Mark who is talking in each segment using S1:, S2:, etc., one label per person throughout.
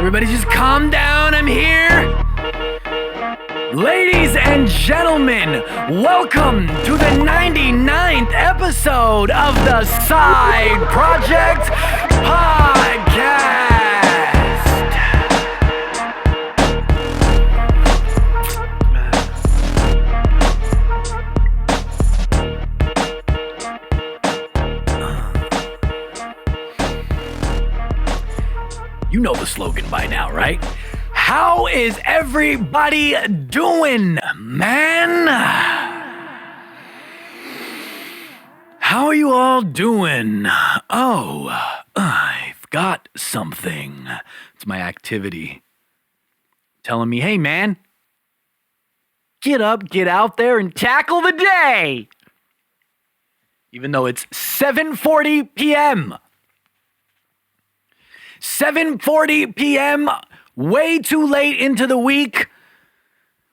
S1: Everybody just calm down, I'm here. Ladies and gentlemen, welcome to the 99th episode of the Side Projekt Podcast. You know the slogan by now, right? How is everybody doing, man? How are you all doing? Oh, I've got something. It's my activity telling me, hey, man, get up, get out there, and tackle the day. Even though it's 7:40 p.m. 7:40 p.m., way too late into the week.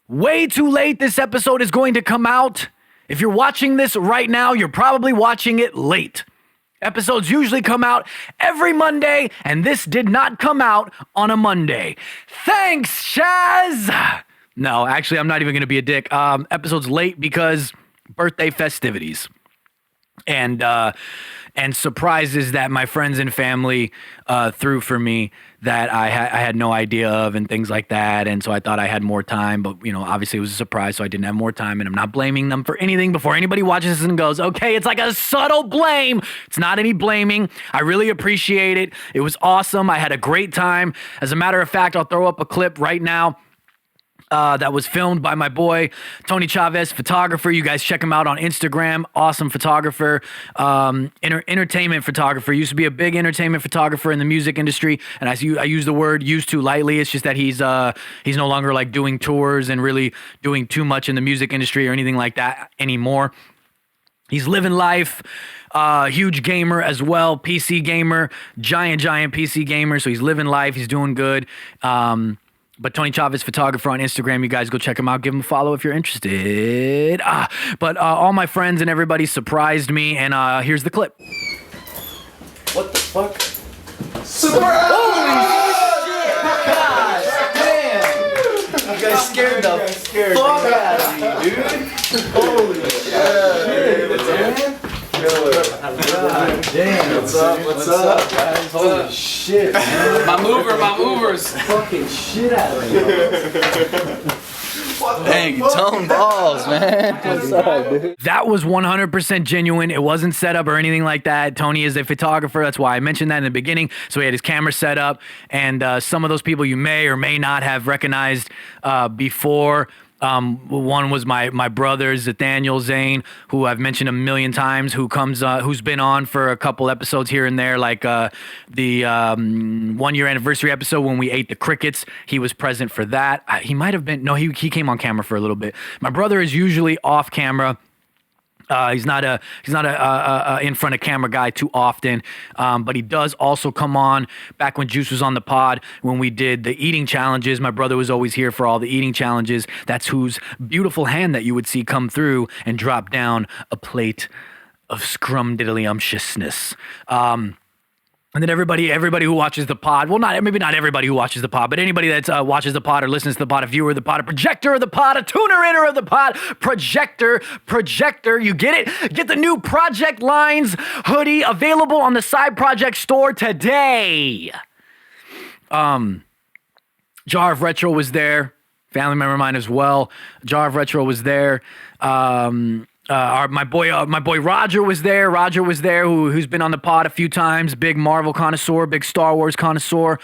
S1: Way too late this episode is going to come out. If you're watching this right now, you're probably watching it late. Episodes usually come out every Monday, and this did not come out on a Monday. Thanks, Shaz! No, actually, I'm not even going to be a dick. Episode's late because birthday festivities. And surprises that my friends and family threw for me that I had no idea of and things like that. And so I thought I had more time, but, you know, obviously it was a surprise, so I didn't have more time. And I'm not blaming them for anything before anybody watches this and goes, okay, it's like a subtle blame. It's not any blaming. I really appreciate it. It was awesome. I had a great time. As a matter of fact, I'll throw up a clip right now. That was filmed by my boy, Tony Chavez, photographer. You guys check him out on Instagram. Awesome photographer, entertainment photographer. Used to be a big entertainment photographer in the music industry. And I use the word used to lightly. It's just that he's no longer like doing tours and really doing too much in the music industry or anything like that anymore. He's living life. Huge gamer as well. PC gamer. Giant PC gamer. So he's living life. He's doing good. But Tony Chavez, photographer on Instagram, you guys go check him out. Give him a follow if you're interested. But all my friends and everybody surprised me, and here's the clip.
S2: What the fuck?
S3: Surprise!
S2: God damn! You guys scared the fuck out of me, dude. Holy shit, man. God damn.
S3: What's up,
S2: guys? Holy shit, man.
S3: My movers.
S2: Fucking shit out of me.
S3: Dang, tone balls, man.
S2: What's up, dude?
S1: That was 100% genuine. It wasn't set up or anything like that. Tony is a photographer. That's why I mentioned that in the beginning. So he had his camera set up, and some of those people you may or may not have recognized before. One was my brother, Nathaniel Zane, who I've mentioned a million times, who's been on for a couple episodes here and there, like the 1 year anniversary episode when we ate the crickets. He was present for that. He might have been, no, he came on camera for a little bit. My brother is usually off camera. He's not a in front of camera guy too often, but he does also come on back when Juice was on the pod when we did the eating challenges. My brother was always here for all the eating challenges. That's whose beautiful hand that you would see come through and drop down a plate of scrumdiddlyumptiousness. And then everybody who watches the pod, well, maybe not everybody who watches the pod, but anybody that watches the pod or listens to the pod, a viewer of the pod, a projector of the pod, a tuner-inner of the pod, projector, you get it? Get the new Projekt Lines hoodie available on the Side Projekt store today. Jar of Retro was there. Family member of mine as well. Jar of Retro was there. My boy Roger was there. Who's been on the pod a few times. Big Marvel connoisseur, big Star Wars connoisseur.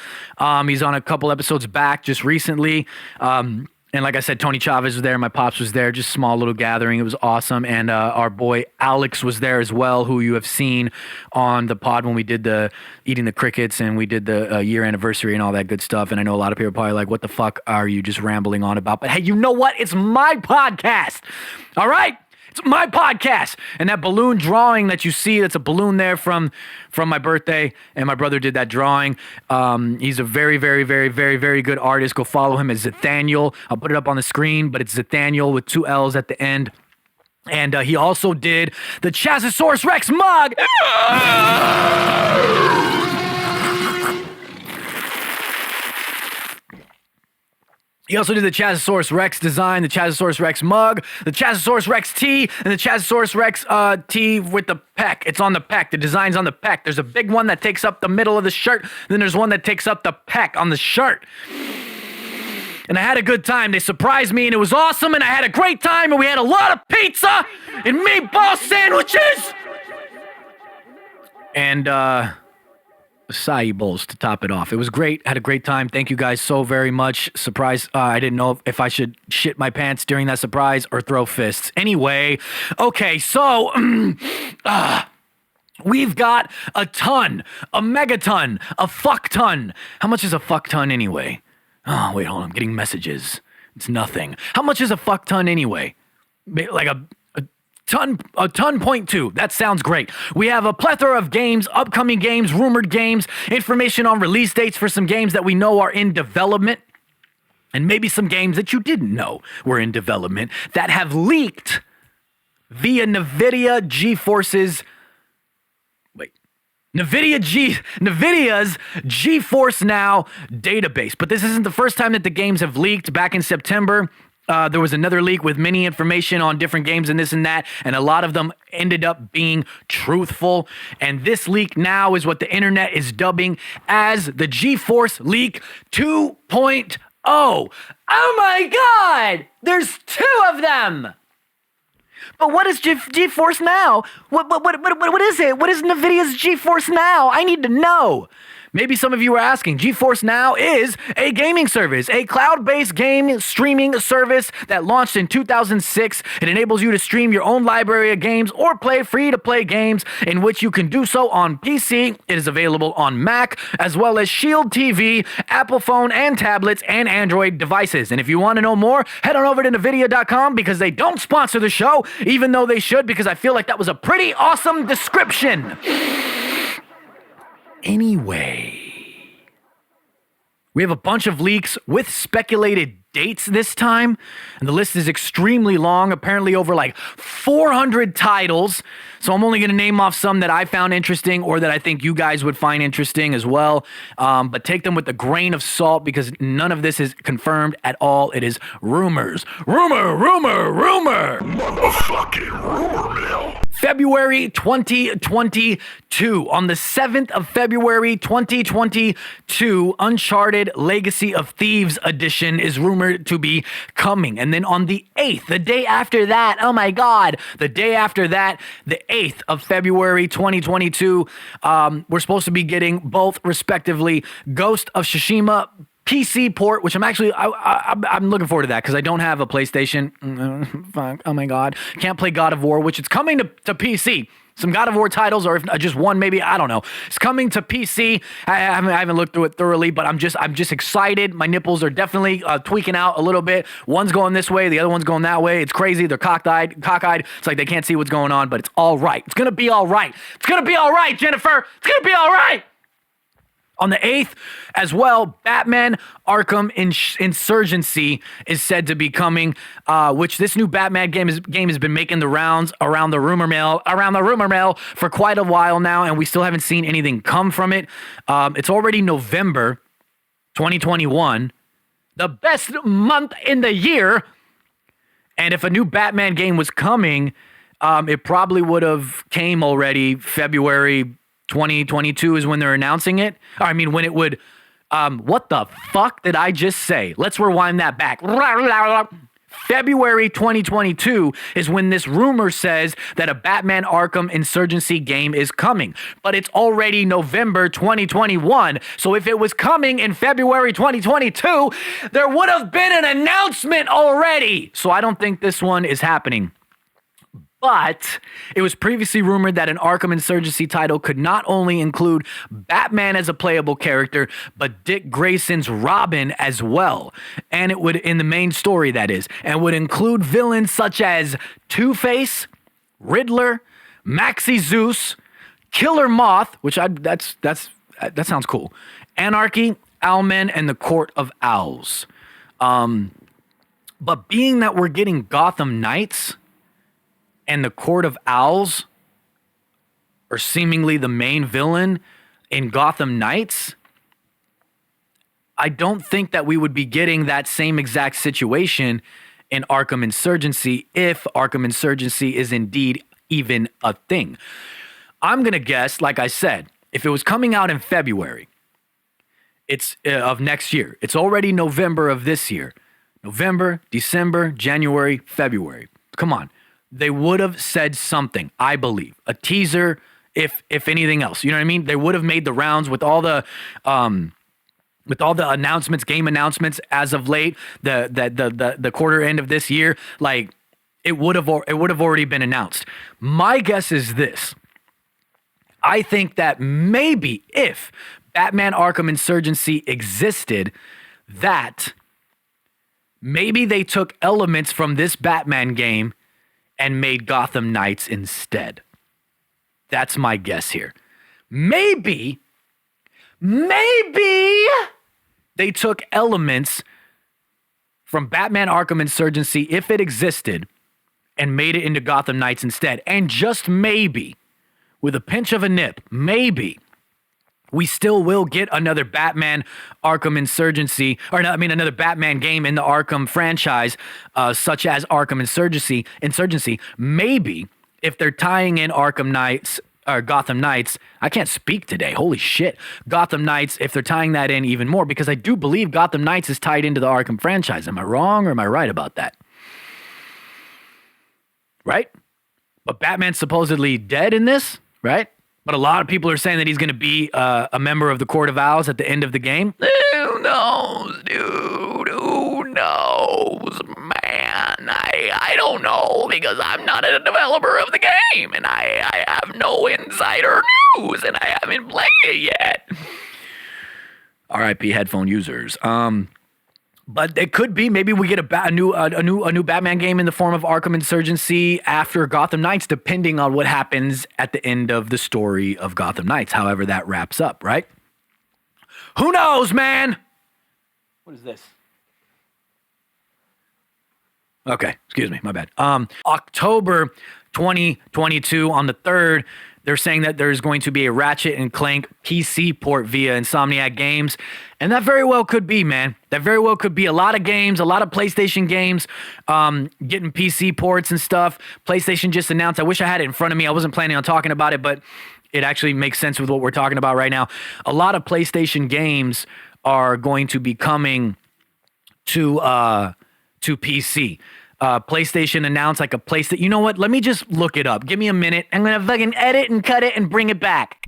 S1: He's on a couple episodes back just recently. And like I said, Tony Chavez was there. My pops was there. Just small little gathering. It was awesome. And our boy Alex was there as well, who you have seen on the pod when we did the eating the crickets and we did the year anniversary and all that good stuff. And I know a lot of people are probably like, what the fuck are you just rambling on about? But hey, you know what? It's my podcast. All right? It's my podcast. And that balloon drawing that you see, that's a balloon there from my birthday. And my brother did that drawing. He's a very, very, very, very, very good artist. Go follow him as Nathaniel. I'll put it up on the screen, but it's Nathaniel with 2 L's at the end. And he also did the Chazosaurus Rex mug. He also did the Chazosaurus Rex design, the Chazosaurus Rex mug, the Chazosaurus Rex tee, and the Chazosaurus Rex tee with the peck. It's on the peck. The design's on the peck. There's a big one that takes up the middle of the shirt. Then there's one that takes up the peck on the shirt. And I had a good time. They surprised me, and it was awesome, and I had a great time, and we had a lot of pizza and meatball sandwiches. And acai bowls to top it off. It was great. Had a great time. Thank you guys so very much. Surprise. I didn't know if I should shit my pants during that surprise or throw fists. Anyway, okay, so we've got a ton, a megaton, a fuck ton. How much is a fuck ton anyway? Oh, wait, hold on. I'm getting messages. It's nothing. How much is a fuck ton anyway? Like a ton point two. That sounds great. We have a plethora of games, upcoming games, rumored games, information on release dates for some games that we know are in development, and maybe some games that you didn't know were in development that have leaked via Nvidia GeForce's Nvidia's GeForce Now database. But this isn't the first time that the games have leaked. Back in September, there was another leak with many information on different games and this and that, and a lot of them ended up being truthful. And this leak now is what the internet is dubbing as the GeForce Leak 2.0. Oh my God! There's two of them! But what is GeForce Now? What is it? What is Nvidia's GeForce Now? I need to know. Maybe some of you are asking. GeForce Now is a gaming service, a cloud-based game streaming service that launched in 2006. It enables you to stream your own library of games or play free-to-play games in which you can do so on PC. It is available on Mac, as well as Shield TV, Apple phone and tablets, and Android devices. And if you want to know more, head on over to Nvidia.com because they don't sponsor the show, even though they should, because I feel like that was a pretty awesome description. Anyway, we have a bunch of leaks with speculated dates this time, and the list is extremely long, apparently over like 400 titles. So I'm only going to name off some that I found interesting or that I think you guys would find interesting as well. But take them with a grain of salt because none of this is confirmed at all. It is rumors. Rumor. Motherfucking rumor mill. February 2022. On the 7th of February 2022, Uncharted Legacy of Thieves Edition is rumored to be coming. And then on the 8th, the day after that, oh my God, the day after that, the 8th of February 2022, we're supposed to be getting both respectively Ghost of Tsushima PC port, which I'm looking forward to that because I don't have a PlayStation. Fuck, oh my God. Can't play God of War, which it's coming to PC. Some God of War titles, or if just one, maybe, I don't know. It's coming to PC. I haven't looked through it thoroughly, but I'm just excited. My nipples are definitely tweaking out a little bit. One's going this way, the other one's going that way. It's crazy. They're cockeyed. It's like they can't see what's going on, but it's all right. It's gonna be all right. It's gonna be all right, Jennifer. It's gonna be all right. On the 8th as well, Batman Arkham Insurgency is said to be coming, which this new Batman game has been making the rounds around the rumor mill for quite a while now, and we still haven't seen anything come from it. It's already November 2021, the best month in the year, and if a new Batman game was coming, it probably would have came already February 2022 is when they're announcing it. I mean, when it would, what the fuck did I just say? Let's rewind that back. February 2022 is when this rumor says that a Batman Arkham Insurgency game is coming. But it's already November 2021. So if it was coming in February 2022, there would have been an announcement already. So I don't think this one is happening. But it was previously rumored that an Arkham Insurgency title could not only include Batman as a playable character, but Dick Grayson's Robin as well. And it would, in the main story that is, and would include villains such as Two-Face, Riddler, Maxi Zeus, Killer Moth, which that sounds cool, Anarchy, Owlman, and the Court of Owls. But being that we're getting Gotham Knights, and the Court of Owls are seemingly the main villain in Gotham Knights, I don't think that we would be getting that same exact situation in Arkham Insurgency if Arkham Insurgency is indeed even a thing. I'm going to guess, like I said, if it was coming out in February, it's of next year. It's already November of this year. November, December, January, February. Come on. They would have said something, I believe. A teaser, if anything else. You know what I mean? They would have made the rounds with all the announcements, game announcements as of late, the quarter end of this year. Like, it would have already been announced. My guess is this. I think that maybe if Batman Arkham Insurgency existed, that maybe they took elements from this Batman game and made Gotham Knights instead. That's my guess here. Maybe they took elements from Batman Arkham Insurgency, if it existed, and made it into Gotham Knights instead. And just maybe, with a pinch of a nip, maybe we still will get another Batman Arkham Insurgency, another Batman game in the Arkham franchise, such as Arkham Insurgency. Maybe if they're tying in Arkham Knights or Gotham Knights, I can't speak today. Holy shit. Gotham Knights, if they're tying that in even more, because I do believe Gotham Knights is tied into the Arkham franchise. Am I wrong or am I right about that? Right? But Batman's supposedly dead in this, right? But a lot of people are saying that he's going to be a member of the Court of Owls at the end of the game. Who knows, dude? Who knows, man? I don't know, because I'm not a developer of the game, and I have no insider news, and I haven't played it yet. R.I.P. headphone users. But it could be, maybe we get a new Batman game in the form of Arkham Insurgency after Gotham Knights, depending on what happens at the end of the story of Gotham Knights, however that wraps up, right? Who knows, man? What is this? Okay, excuse me, my bad. October 2022 on the 3rd, they're saying that there's going to be a Ratchet and Clank PC port via Insomniac Games. And that very well could be, man. That very well could be a lot of games, a lot of PlayStation games, getting PC ports and stuff. PlayStation just announced, I wish I had it in front of me. I wasn't planning on talking about it, but it actually makes sense with what we're talking about right now. A lot of PlayStation games are going to be coming to PC. PlayStation announced like a place that, you know what? Let me just look it up. Give me a minute. I'm going to fucking edit and cut it and bring it back.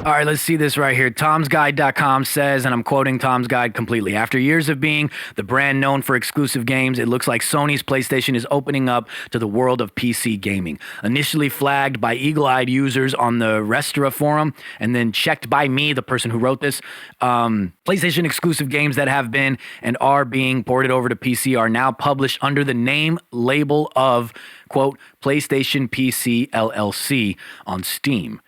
S1: All right, let's see this right here. Tom'sGuide.com says, and I'm quoting Tom's Guide completely, after years of being the brand known for exclusive games, it looks like Sony's PlayStation is opening up to the world of PC gaming. Initially flagged by eagle-eyed users on the Restra forum, and then checked by me, the person who wrote this, PlayStation exclusive games that have been and are being ported over to PC are now published under the name label of, quote, PlayStation PC LLC on Steam.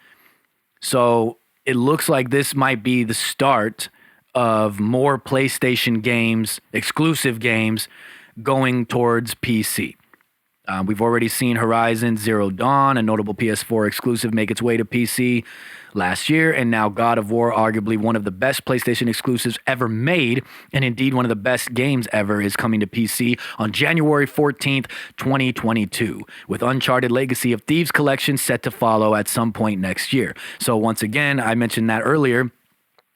S1: So it looks like this might be the start of more PlayStation games, exclusive games, going towards PC. We've already seen Horizon Zero Dawn, a notable PS4 exclusive, make its way to PC last year, and now God of War, arguably one of the best PlayStation exclusives ever made, and indeed one of the best games ever, is coming to PC on January 14th, 2022, with Uncharted Legacy of Thieves collection set to follow at some point next year. So once again, I mentioned that earlier,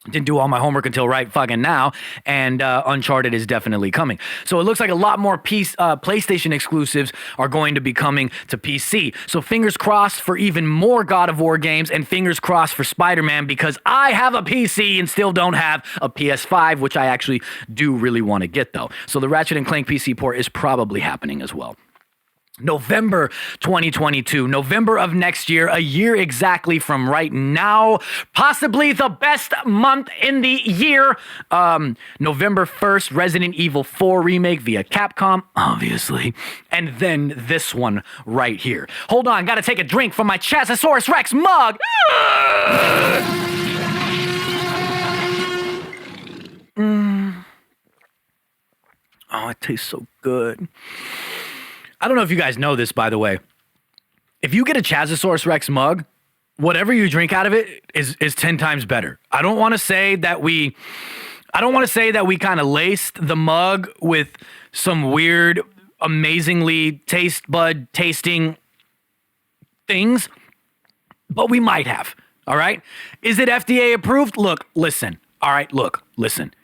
S1: didn't do all my homework until right fucking now, and Uncharted is definitely coming. So it looks like a lot more PlayStation exclusives are going to be coming to PC. So fingers crossed for even more God of War games, and fingers crossed for Spider-Man, because I have a PC and still don't have a PS5, which I actually do really want to get, though. So the Ratchet and Clank PC port is probably happening as well. November 2022, November of next year, a year exactly from right now, possibly the best month in the year. November 1st, Resident Evil 4 remake via Capcom, obviously. And then this one right here. Hold on, gotta take a drink from my Chazosaurus Rex mug. Oh, it tastes so good. I don't know if you guys know this, by the way. If you get a Chazosaurus Rex mug, whatever you drink out of it is 10 times better. I don't want to say that we kind of laced the mug with some weird, amazingly taste bud tasting things, but we might have. All right. Is it FDA approved? Look, listen. All right. Look, listen.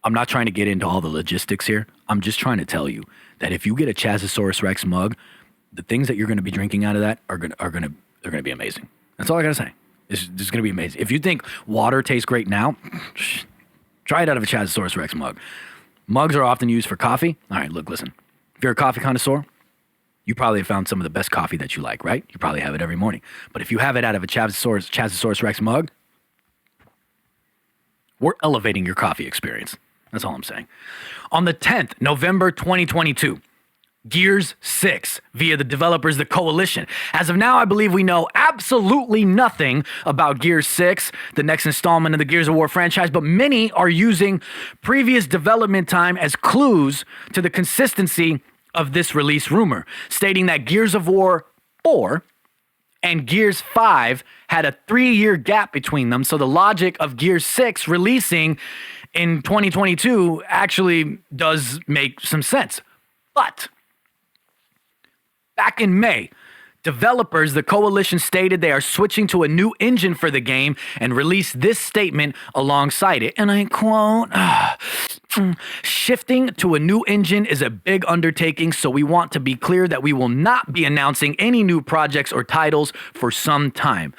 S1: I'm not trying to get into all the logistics here. I'm just trying to tell you that if you get a Chazosaurus Rex mug, the things that you're going to be drinking out of that are going to be amazing. That's all I got to say. It's just going to be amazing. If you think water tastes great now, try it out of a Chazosaurus Rex mug. Mugs are often used for coffee. All right, look, listen. If you're a coffee connoisseur, you probably have found some of the best coffee that you like, right? You probably have it every morning. But if you have it out of a Chazosaurus Rex mug, we're elevating your coffee experience. That's all I'm saying. On the 10th, November 2022, Gears 6 via the developers, the Coalition. As of now, I believe we know absolutely nothing about Gears 6, the next installment of the Gears of War franchise, but many are using previous development time as clues to the consistency of this release rumor, stating that Gears of War 4 and Gears 5 had a 3-year gap between them, so the logic of Gears 6 releasing in 2022 actually does make some sense. But back in May, developers, the Coalition, stated they are switching to a new engine for the game and released this statement alongside it. And I quote, shifting to a new engine is a big undertaking, so we want to be clear that we will not be announcing any new projects or titles for some time.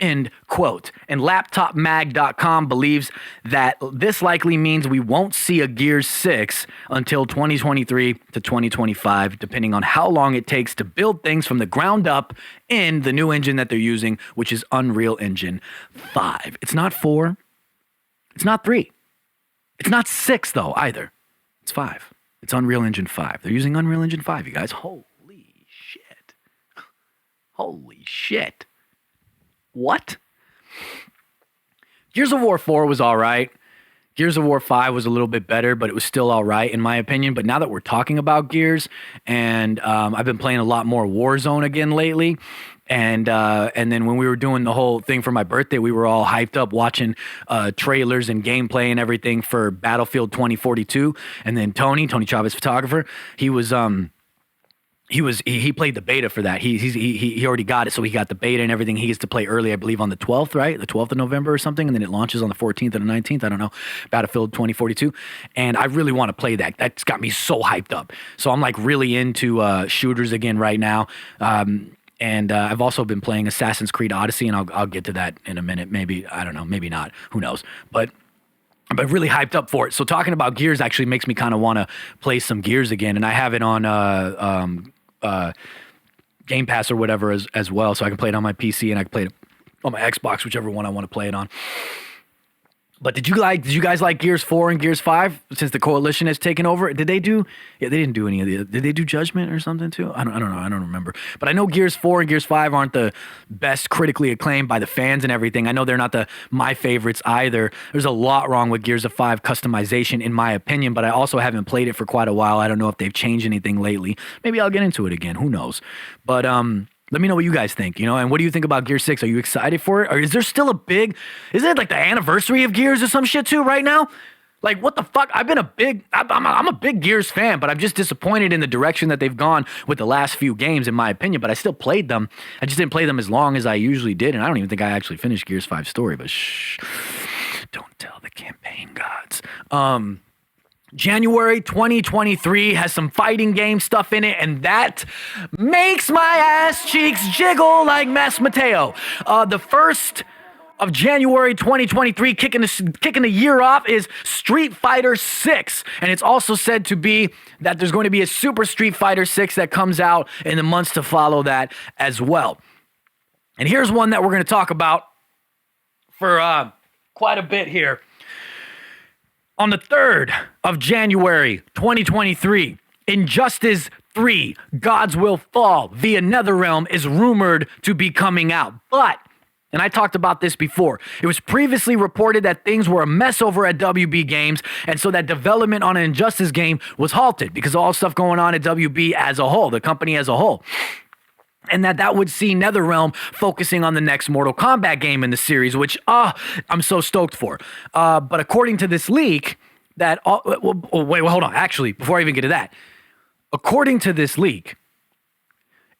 S1: End quote. And LaptopMag.com believes that this likely means we won't see a Gears 6 until 2023 to 2025, depending on how long it takes to build things from the ground up in the new engine that they're using, which is Unreal Engine 5. It's not 4. It's not 3. It's not 6, though, either. It's 5. It's Unreal Engine 5. They're using Unreal Engine 5, you guys. Holy shit. Holy shit. What? Gears of War 4 was all right. Gears of War 5 was a little bit better, but it was still all right in my opinion. But now that we're talking about Gears, and I've been playing a lot more Warzone again lately, and then when we were doing the whole thing for my birthday, we were all hyped up watching trailers and gameplay and everything for Battlefield 2042. And then Tony Chavez, photographer, he played the beta for that. He already got it, so he got the beta and everything. He gets to play early, I believe, on the 12th, right? The 12th of November or something, and then it launches on the 14th and the 19th. I don't know. Battlefield 2042. And I really want to play that. That's got me so hyped up. So I'm like really into shooters again right now. And I've also been playing Assassin's Creed Odyssey, and I'll get to that in a minute. Maybe, I don't know, maybe not. Who knows? But really hyped up for it. So talking about Gears actually makes me kind of want to play some Gears again. And I have it on Game Pass or whatever as well, so I can play it on my PC and I can play it on my Xbox, whichever one I want to play it on. But did you guys like Gears 4 and Gears 5 since the Coalition has taken over? Did they do? Yeah, they didn't do any of the. Did they do Judgment or something too? I don't know. I don't remember. But I know Gears 4 and Gears 5 aren't the best critically acclaimed by the fans and everything. I know they're not my favorites either. There's a lot wrong with Gears of 5 customization in my opinion, but I also haven't played it for quite a while. I don't know if they've changed anything lately. Maybe I'll get into it again. Who knows? But let me know what you guys think, and what do you think about Gear 6? Are you excited for it? Or is there still is it like the anniversary of Gears or some shit too right now? Like, what the fuck? I'm a big Gears fan, but I'm just disappointed in the direction that they've gone with the last few games, in my opinion, but I still played them. I just didn't play them as long as I usually did, and I don't even think I actually finished Gears 5 story, but shh, don't tell the campaign gods. January 2023 has some fighting game stuff in it, and that makes my ass cheeks jiggle like Mas Mateo. The first of January 2023, kicking the year off, is Street Fighter 6, and it's also said to be that there's going to be a Super Street Fighter 6 that comes out in the months to follow that as well. And here's one that we're going to talk about for quite a bit here. On the 3rd of January 2023, Injustice 3, Gods Will Fall via NetherRealm is rumored to be coming out. But, and I talked about this before, it was previously reported that things were a mess over at WB Games, and so that development on an Injustice game was halted because of all stuff going on at WB as a whole, the company as a whole. And that would see NetherRealm focusing on the next Mortal Kombat game in the series, which I'm so stoked for. But according to this leak, wait, hold on. Actually, before I even get to that, according to this leak,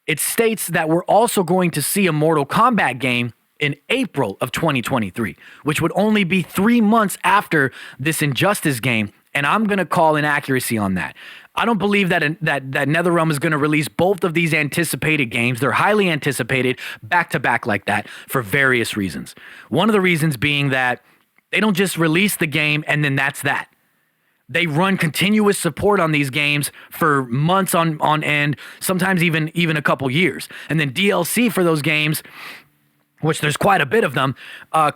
S1: it states that we're also going to see a Mortal Kombat game in April of 2023, which would only be 3 months after this Injustice game. And I'm going to call inaccuracy on that. I don't believe that NetherRealm is going to release both of these anticipated games. They're highly anticipated back to back like that for various reasons. One of the reasons being that they don't just release the game and then that's that. They run continuous support on these games for months on end, sometimes even a couple years. And then DLC for those games, which there's quite a bit of them,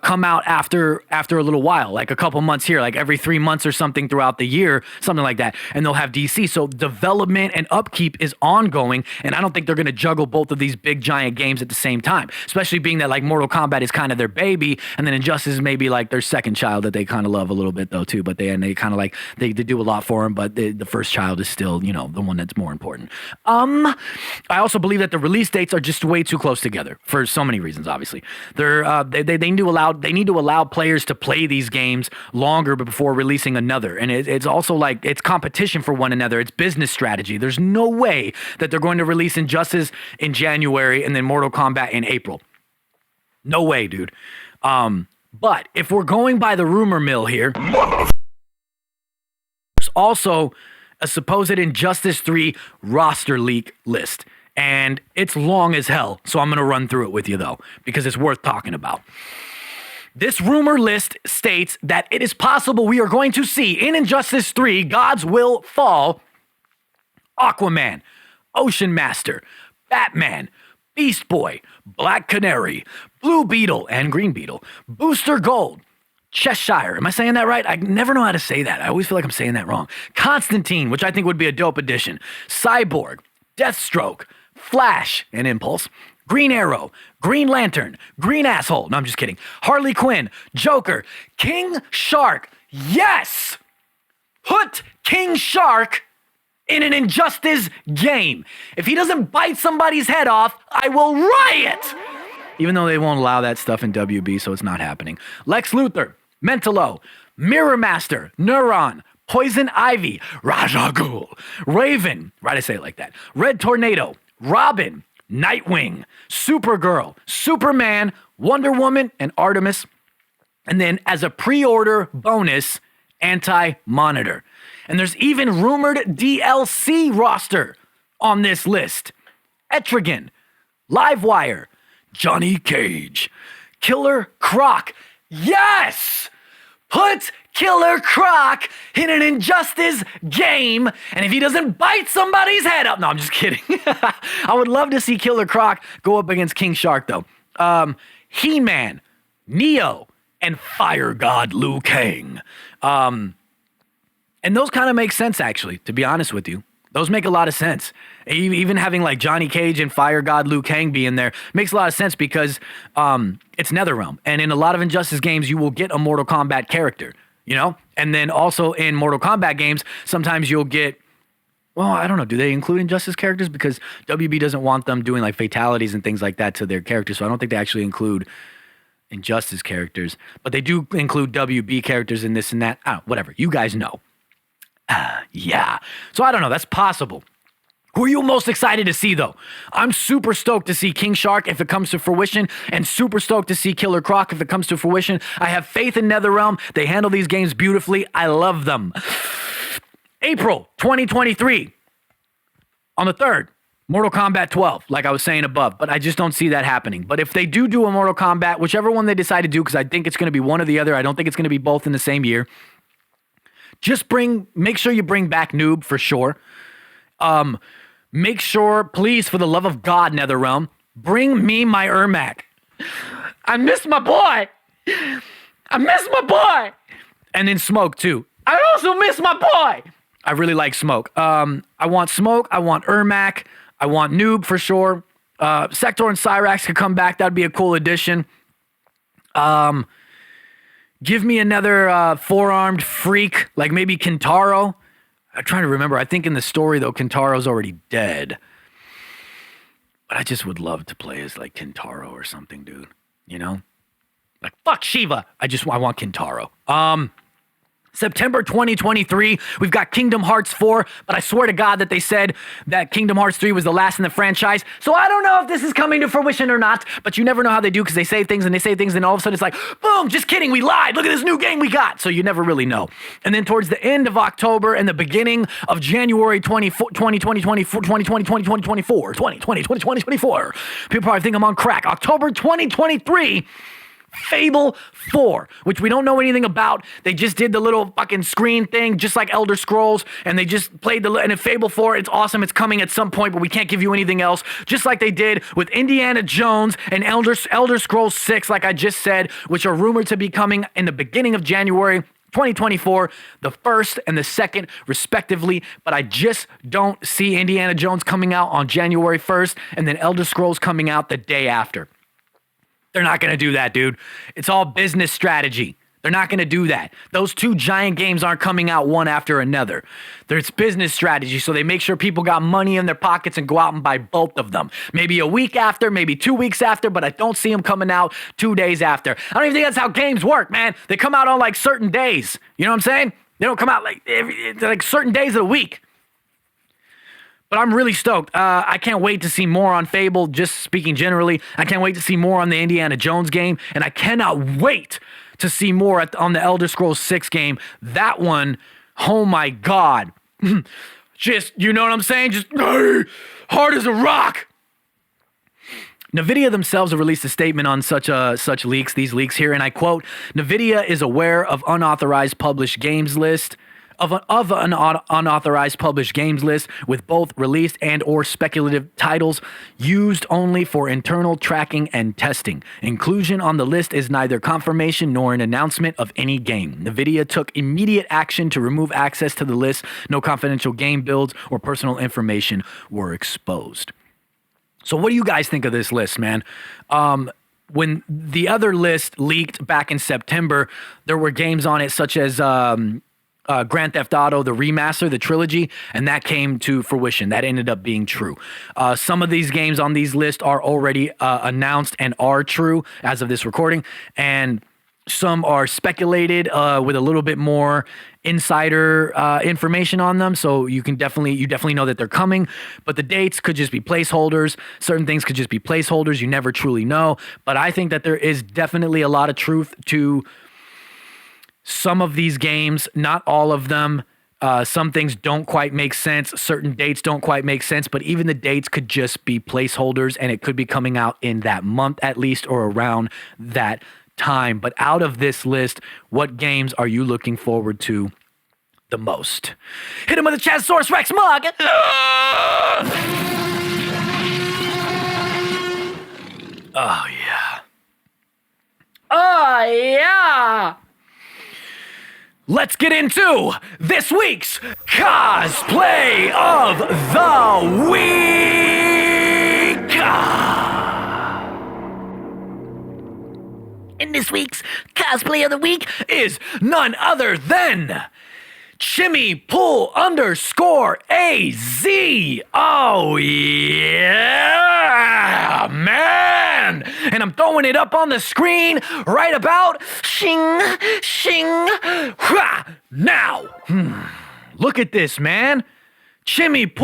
S1: come out after a little while, like a couple months here, like every 3 months or something throughout the year, something like that. And they'll have DC. So development and upkeep is ongoing. And I don't think they're going to juggle both of these big giant games at the same time, especially being that like Mortal Kombat is kind of their baby. And then Injustice is maybe like their second child that they kind of love a little bit though too. But they kind of like, they do a lot for them. But the first child is still, the one that's more important. I also believe that the release dates are just way too close together for so many reasons, obviously. They need to allow players to play these games longer before releasing another, and it's also like it's competition for one another. It's business strategy. There's no way that they're going to release Injustice in January and then Mortal Kombat in April. No way, dude. But if we're going by the rumor mill here, there's also a supposed Injustice 3 roster leak list. And it's long as hell, so I'm going to run through it with you, though, because it's worth talking about. This rumor list states that it is possible we are going to see in Injustice 3, Gods Will Fall, Aquaman, Ocean Master, Batman, Beast Boy, Black Canary, Blue Beetle and Green Beetle, Booster Gold, Cheshire. Am I saying that right? I never know how to say that. I always feel like I'm saying that wrong. Constantine, which I think would be a dope addition. Cyborg, Deathstroke, Flash and Impulse, Green Arrow, Green Lantern, Green Asshole. No, I'm just kidding. Harley Quinn, Joker, King Shark. Yes! Put King Shark in an Injustice game. If he doesn't bite somebody's head off, I will riot! Even though they won't allow that stuff in WB, so it's not happening. Lex Luthor, Mentalo, Mirror Master, Neuron, Poison Ivy, Raja Ghul, Raven, right, I say it like that, Red Tornado, Robin, Nightwing, Supergirl, Superman, Wonder Woman, and Artemis. And then as a pre-order bonus, Anti-Monitor. And there's even rumored DLC roster on this list. Etrigan, Livewire, Johnny Cage, Killer Croc. Yes! Put Killer Croc in an Injustice game, and if he doesn't bite somebody's head up, no, I'm just kidding. I would love to see Killer Croc go up against King Shark, though. He-Man, Neo, and Fire God Liu Kang. And those kind of make sense, actually, to be honest with you. Those make a lot of sense. Even having like Johnny Cage and Fire God Liu Kang be in there makes a lot of sense because it's NetherRealm. And in a lot of Injustice games, you will get a Mortal Kombat character, And then also in Mortal Kombat games, sometimes you'll get, well, I don't know, do they include Injustice characters? Because WB doesn't want them doing like fatalities and things like that to their characters. So I don't think they actually include Injustice characters. But they do include WB characters in this and that. I don't know, whatever. You guys know. Yeah. So I don't know. That's possible. Who are you most excited to see, though? I'm super stoked to see King Shark if it comes to fruition, and super stoked to see Killer Croc if it comes to fruition. I have faith in NetherRealm. They handle these games beautifully. I love them. April 2023. On the 3rd, Mortal Kombat 12, like I was saying above, but I just don't see that happening. But if they do a Mortal Kombat, whichever one they decide to do, because I think it's going to be one or the other, I don't think it's going to be both in the same year. Just make sure you bring back Noob for sure. Make sure, please, for the love of God, NetherRealm, bring me my Ermac. I miss my boy. And then Smoke, too. I also miss my boy. I really like Smoke. I want Smoke. I want Ermac. I want Noob for sure. Sector and Cyrax could come back. That'd be a cool addition. Give me another four-armed freak, like maybe Kintaro. I'm trying to remember. I think in the story, though, Kintaro's already dead. But I just would love to play as like Kintaro or something, dude. You know? Like, fuck Shiva. I want Kintaro. September 2023, we've got Kingdom Hearts 4, but I swear to God that they said that Kingdom Hearts 3 was the last in the franchise. So I don't know if this is coming to fruition or not, but you never know how they do because they say things and then all of a sudden it's like, boom, just kidding, we lied. Look at this new game we got. So you never really know. And then towards the end of October and the beginning of January 2024, people probably think I'm on crack. October 2023, Fable 4, which we don't know anything about. They just did the little fucking screen thing, just like Elder Scrolls, and they just played and in Fable 4, it's awesome, it's coming at some point, but we can't give you anything else, just like they did with Indiana Jones and Elder Scrolls 6, like I just said, which are rumored to be coming in the beginning of January 2024, the first and the second, respectively, but I just don't see Indiana Jones coming out on January 1st, and then Elder Scrolls coming out the day after. They're not going to do that, dude. It's all business strategy. They're not going to do that. Those two giant games aren't coming out one after another. There's business strategy, so they make sure people got money in their pockets and go out and buy both of them. Maybe a week after, maybe 2 weeks after, but I don't see them coming out 2 days after. I don't even think that's how games work, man. They come out on like certain days. You know what I'm saying? They don't come out like certain days of the week. But I'm really stoked. I can't wait to see more on Fable, just speaking generally. I can't wait to see more on the Indiana Jones game. And I cannot wait to see more on the Elder Scrolls 6 game. That one, oh my God. Just, you know what I'm saying? Just hard as a rock. Nvidia themselves have released a statement on such leaks, these leaks here, and I quote, Nvidia is aware of unauthorized published games list, of an unauthorized published games list with both released and or speculative titles used only for internal tracking and testing. Inclusion on the list is neither confirmation nor an announcement of any game. Nvidia took immediate action to remove access to the list. No confidential game builds or personal information were exposed. So what do you guys think of this list, man? When the other list leaked back in September, there were games on it such as Grand Theft Auto, the remaster, the trilogy, and that came to fruition. That ended up being true. Some of these games on these lists are already announced and are true as of this recording, and some are speculated with a little bit more insider information on them. So you definitely know that they're coming, but the dates could just be placeholders. Certain things could just be placeholders. You never truly know. But I think that there is definitely a lot of truth to some of these games, not all of them. Some things don't quite make sense. Certain dates don't quite make sense, but even the dates could just be placeholders, and it could be coming out in that month at least or around that time. But out of this list, what games are you looking forward to the most? Hit him with a Chazosaurus Rex mug! Oh, yeah. Oh, yeah! Let's get into this week's Cosplay of the Week! And this week's Cosplay of the Week is none other than Chimmy_AZ. Oh, yeah, man. And I'm throwing it up on the screen right about shing, now. Look at this, man. Chimmy_AZ,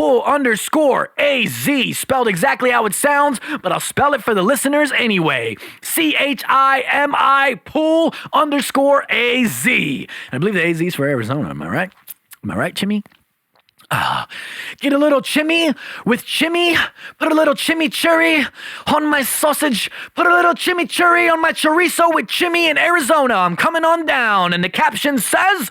S1: spelled exactly how it sounds, but I'll spell it for the listeners anyway. CHIMI pool_AZ. I believe the AZ is for Arizona, am I right? Am I right, Chimmy? Get a little chimmy with chimmy, put a little chimichurri on my sausage, put a little chimichurri on my chorizo with chimmy in Arizona. I'm coming on down. And the caption says,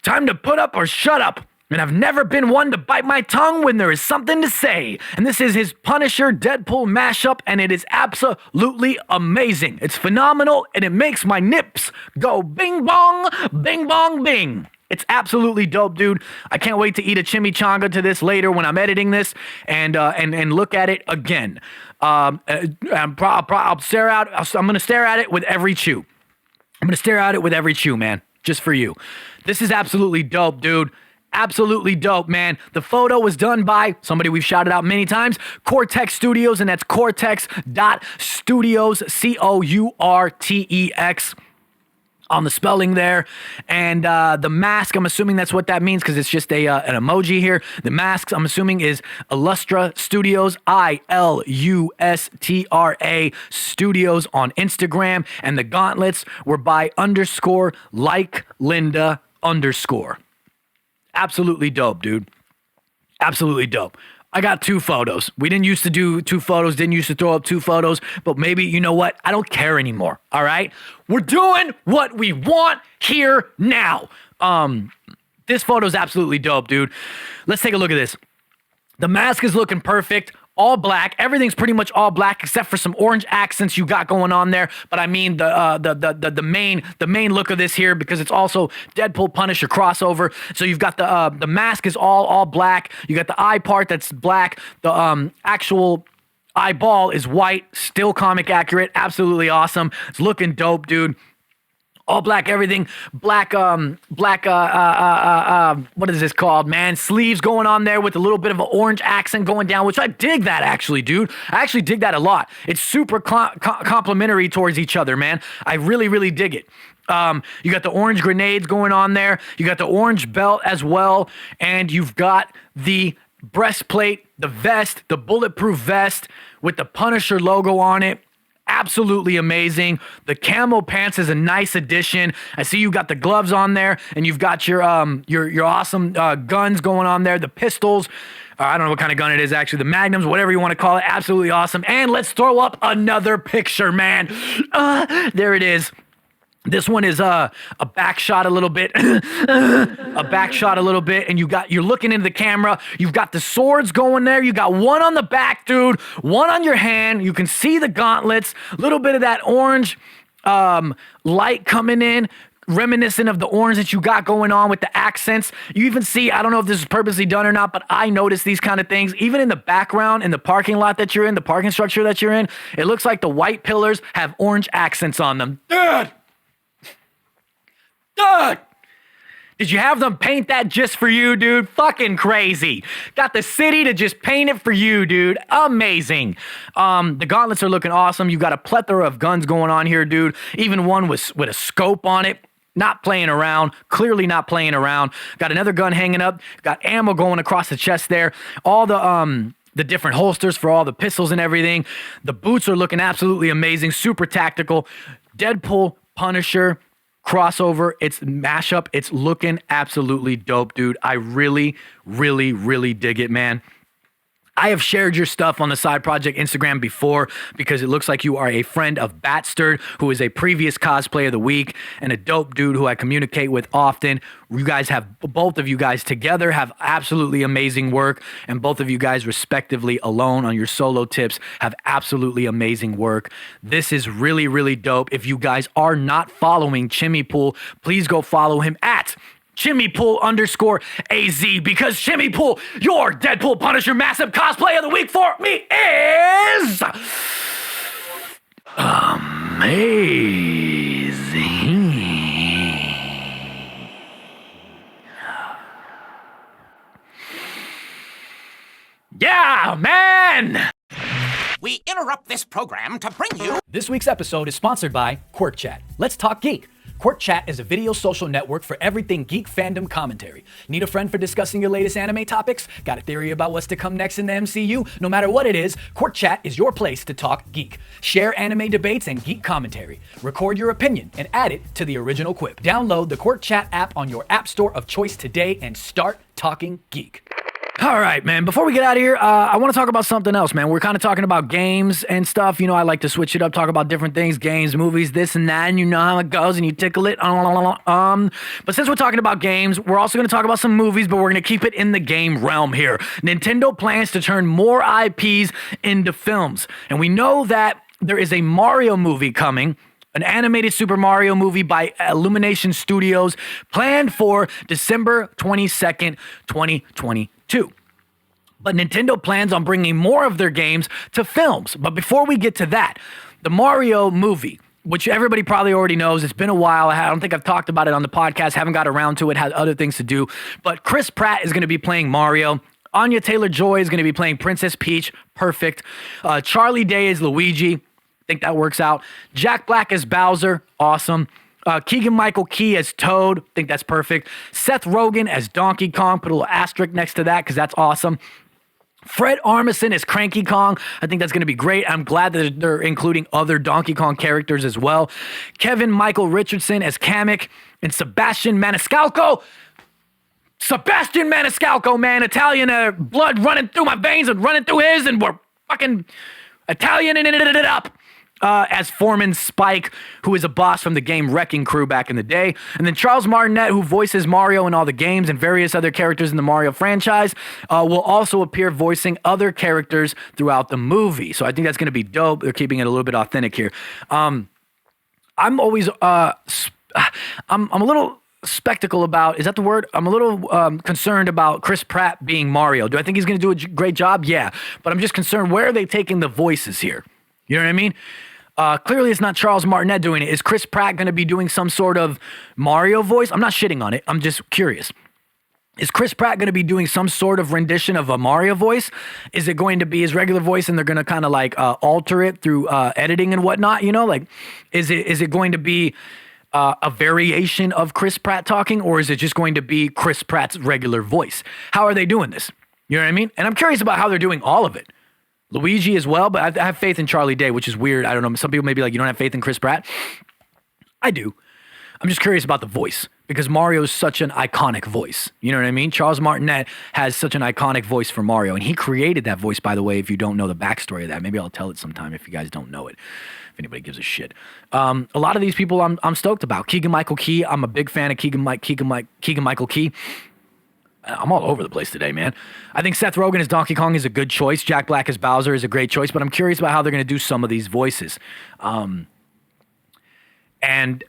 S1: time to put up or shut up. And I've never been one to bite my tongue when there is something to say. And this is his Punisher Deadpool mashup, and it is absolutely amazing. It's phenomenal, and it makes my nips go bing bong, bing. It's absolutely dope, dude. I can't wait to eat a chimichanga to this later when I'm editing this and look at it again. I'll stare out. I'm gonna stare at it with every chew. I'm gonna stare at it with every chew, man. Just for you. This is absolutely dope, dude. Absolutely dope, man. The photo was done by somebody we've shouted out many times, Cortex Studios, and that's cortex.studios, Courtex. On the spelling there. And the mask, I'm assuming that's what that means because it's just an emoji here. The masks, I'm assuming, is Illustra Studios, Ilustra Studios on Instagram. And the gauntlets were by _like_Linda_. Absolutely dope, dude. Absolutely dope. I got 2 photos. We didn't used to do 2 photos, didn't used to throw up 2 photos, but maybe, you know what? I don't care anymore, all right? We're doing what we want here now. This photo's absolutely dope, dude. Let's take a look at this. The mask is looking perfect. All black. Everything's pretty much all black except for some orange accents you got going on there. But I mean the main look of this here because it's also Deadpool Punisher crossover. So you've got the mask is all black. You got the eye part that's black. The actual eyeball is white. Still comic accurate. Absolutely awesome. It's looking dope, dude. All black, everything. Black, what is this called, man? Sleeves going on there with a little bit of an orange accent going down, which I dig that, actually, dude. I actually dig that a lot. It's super complimentary towards each other, man. I really, really dig it. You got the orange grenades going on there. You got the orange belt as well. And you've got the breastplate, the vest, the bulletproof vest with the Punisher logo on it. Absolutely amazing. The camo pants is a nice addition. I see you got the gloves on there, and you've got your awesome guns going on there. The pistols. I don't know what kind of gun it is, actually. The magnums, whatever you want to call it. Absolutely awesome. And let's throw up another picture, man. There it is. This one is a back shot a little bit, a back shot a little bit, and you're looking into the camera. You've got the swords going there. You got one on the back, dude, one on your hand. You can see the gauntlets, a little bit of that orange light coming in, reminiscent of the orange that you got going on with the accents. You even see, I don't know if this is purposely done or not, but I noticed these kind of things. Even in the background, in the parking lot that you're in, the parking structure that you're in, it looks like the white pillars have orange accents on them. Dude! Did you have them paint that just for you, dude? Fucking crazy. Got the city to just paint it for you, dude. Amazing. The gauntlets are looking awesome. You got a plethora of guns going on here, dude. Even one with a scope on it. Not playing around. Clearly not playing around. Got another gun hanging up. Got ammo going across the chest there. All the different holsters for all the pistols and everything. The boots are looking absolutely amazing. Super tactical. Deadpool, Punisher, crossover, it's mashup. It's looking absolutely dope, dude. I really, really, really dig it, man. I have shared your stuff on the Side Project Instagram before because it looks like you are a friend of Batsterd, who is a previous cosplay of the week and a dope dude who I communicate with often. You guys have, both of you guys together have absolutely amazing work, and both of you guys respectively alone on your solo tips have absolutely amazing work. This is really, really dope. If you guys are not following Chimmy please go follow him at Chimmypool_AZ, because Chimmypool, your Deadpool Punisher massive cosplay of the week for me is amazing. Yeah, man!
S4: We interrupt this program to bring you...
S1: This week's episode is sponsored by Quirk Chat. Let's talk geek. Quirk Chat is a video social network for everything geek fandom commentary. Need a friend for discussing your latest anime topics? Got a theory about what's to come next in the MCU? No matter what it is, Quirk Chat is your place to talk geek. Share anime debates and geek commentary. Record your opinion and add it to the original quip. Download the Quirk Chat app on your app store of choice today and start talking geek. All right, man. Before we get out of here, I want to talk about something else, man. We're kind of talking about games and stuff. You know, I like to switch it up, talk about different things, games, movies, this and that, and you know how it goes, and you tickle it. But since we're talking about games, we're also going to talk about some movies, but we're going to keep it in the game realm here. Nintendo plans to turn more IPs into films, and we know that there is a Mario movie coming. An animated Super Mario movie by Illumination Studios planned for December 22nd, 2022. But Nintendo plans on bringing more of their games to films. But before we get to that, the Mario movie, which everybody probably already knows. It's been a while. I don't think I've talked about it on the podcast. Haven't got around to it. Had other things to do. But Chris Pratt is going to be playing Mario. Anya Taylor-Joy is going to be playing Princess Peach. Perfect. Charlie Day is Luigi. I think that works out. Jack Black as Bowser. Awesome. Keegan-Michael Key as Toad. I think that's perfect. Seth Rogen as Donkey Kong. Put a little asterisk next to that because that's awesome. Fred Armisen as Cranky Kong. I think that's going to be great. I'm glad that they're including other Donkey Kong characters as well. Kevin Michael Richardson as Kamek. And Sebastian Maniscalco. Sebastian Maniscalco, man. Italian blood running through my veins and running through his, and we're fucking Italian-ing it up. As Foreman Spike, who is a boss from the game Wrecking Crew back in the day. And then Charles Martinet, who voices Mario in all the games and various other characters in the Mario franchise, will also appear voicing other characters throughout the movie. So I think that's going to be dope. They're keeping it a little bit authentic here. I'm always, I'm a little spectacle about, is that the word? I'm a little concerned about Chris Pratt being Mario. Do I think he's going to do a great job? Yeah. But I'm just concerned, where are they taking the voices here? You know what I mean? Clearly, it's not Charles Martinet doing it. Is Chris Pratt going to be doing some sort of Mario voice? I'm not shitting on it. I'm just curious. Is Chris Pratt going to be doing some sort of rendition of a Mario voice? Is it going to be his regular voice and they're going to kind of like alter it through editing and whatnot? You know, like, is it going to be a variation of Chris Pratt talking, or is it just going to be Chris Pratt's regular voice? How are they doing this? You know what I mean? And I'm curious about how they're doing all of it. Luigi as well, but I have faith in Charlie Day, which is weird. I don't know. Some people may be like, you don't have faith in Chris Pratt? I do. I'm just curious about the voice, because Mario is such an iconic voice. You know what I mean? Charles Martinet has such an iconic voice for Mario, and he created that voice, by the way, if you don't know the backstory of that. Maybe I'll tell it sometime if you guys don't know it, if anybody gives a shit. A lot of these people I'm stoked about. Keegan-Michael Key, I'm a big fan of Keegan-Michael Key. I'm all over the place today, man. I think Seth Rogen as Donkey Kong is a good choice. Jack Black as Bowser is a great choice, but I'm curious about how they're going to do some of these voices. And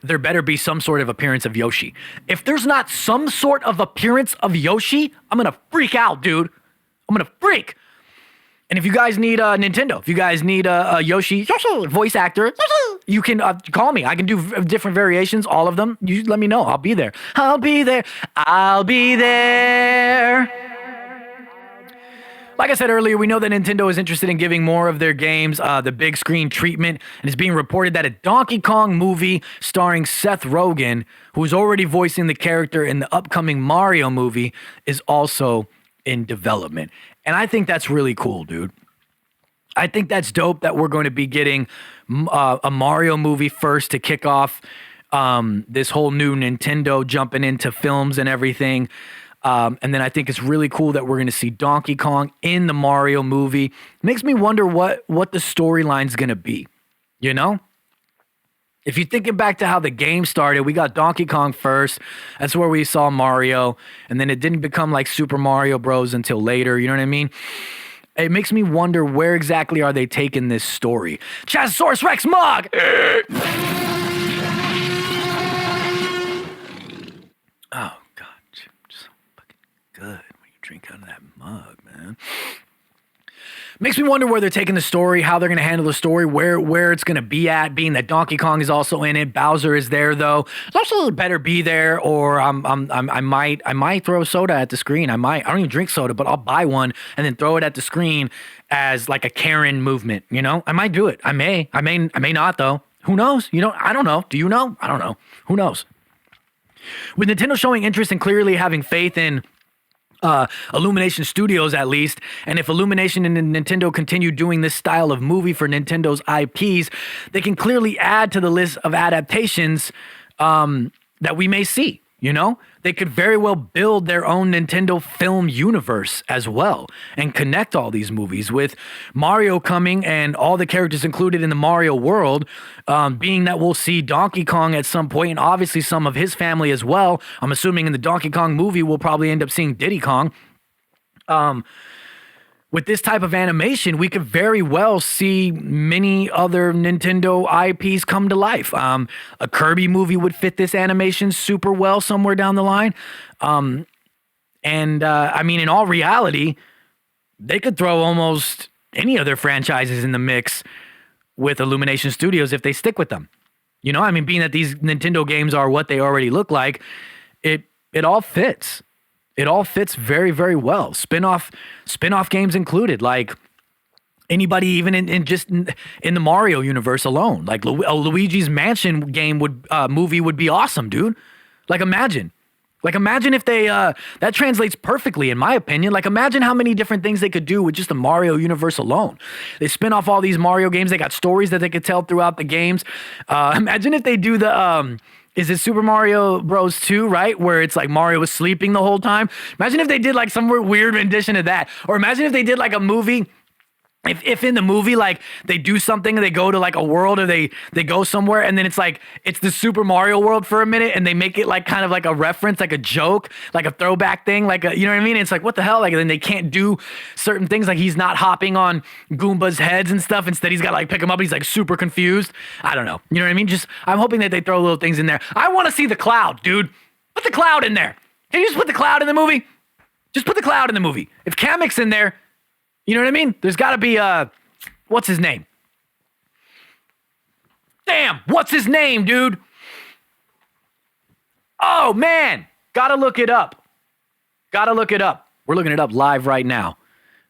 S1: there better be some sort of appearance of Yoshi. If there's not some sort of appearance of Yoshi, I'm going to freak out, dude. I'm going to freak. And if you guys need Nintendo, if you guys need a Yoshi voice actor, you can call me. I can do different variations, all of them. You let me know. I'll be there. I'll be there. I'll be there. Like I said earlier, we know that Nintendo is interested in giving more of their games the big screen treatment, and it's being reported that a Donkey Kong movie starring Seth Rogen, who is already voicing the character in the upcoming Mario movie, is also in development. And I think that's really cool, dude. I think that's dope that we're going to be getting a Mario movie first to kick off this whole new Nintendo jumping into films and everything. And then I think it's really cool that we're going to see Donkey Kong in the Mario movie. It makes me wonder what the storyline's going to be, you know? If you're thinking back to how the game started, we got Donkey Kong first. That's where we saw Mario. And then it didn't become like Super Mario Bros. Until later. You know what I mean? It makes me wonder, where exactly are they taking this story? Chazosaurus Rex Mug! Oh, God. So fucking good when you drink out of that mug, man. Makes me wonder where they're taking the story, how they're going to handle the story, where it's going to be at, being that Donkey Kong is also in it. Bowser is there, though. Bowser better be there, or I might throw a soda at the screen. I don't even drink soda, but I'll buy one and then throw it at the screen as like a Karen movement, you know? I might do it. I may not, though. Who knows? I don't know. Do you know? I don't know. Who knows? With Nintendo showing interest and clearly having faith in Illumination Studios, at least, and if Illumination and Nintendo continue doing this style of movie for Nintendo's IPs, they can clearly add to the list of adaptations that we may see. You know, they could very well build their own Nintendo film universe as well and connect all these movies with Mario coming and all the characters included in the Mario world, being that we'll see Donkey Kong at some point and obviously some of his family as well. I'm assuming in the Donkey Kong movie, we'll probably end up seeing Diddy Kong. With this type of animation, we could very well see many other Nintendo IPs come to life. A Kirby movie would fit this animation super well somewhere down the line. I mean, in all reality, they could throw almost any other franchises in the mix with Illumination Studios if they stick with them. You know, I mean, being that these Nintendo games are what they already look like, it all fits. It all fits very, very well. Spin-off games included. Like anybody, even in the Mario universe alone, like a Luigi's Mansion game movie would be awesome, dude. Like imagine if they that translates perfectly in my opinion. Like imagine how many different things they could do with just the Mario universe alone. They spin off all these Mario games. They got stories that they could tell throughout the games. Imagine if they do the is it Super Mario Bros. 2, right? Where it's like Mario was sleeping the whole time. Imagine if they did like some weird rendition of that. Or imagine if they did like a movie. If in the movie, like, they do something, they go to, like, a world or they go somewhere, and then it's, like, it's the Super Mario world for a minute, and they make it, like, kind of like a reference, like a joke, like a throwback thing, like, you know what I mean? It's like, what the hell? Like, then they can't do certain things, like, he's not hopping on Goomba's heads and stuff. Instead, he's got to, like, pick him up. He's, like, super confused. I don't know. You know what I mean? Just, I'm hoping that they throw little things in there. I want to see the Cloud, dude. Put the Cloud in there. Can you just put the Cloud in the movie? Just put the Cloud in the movie. If Kamek's in there, you know what I mean? There's got to be, what's his name? Damn, what's his name, dude? Oh, man. Gotta look it up. Gotta look it up. We're looking it up live right now.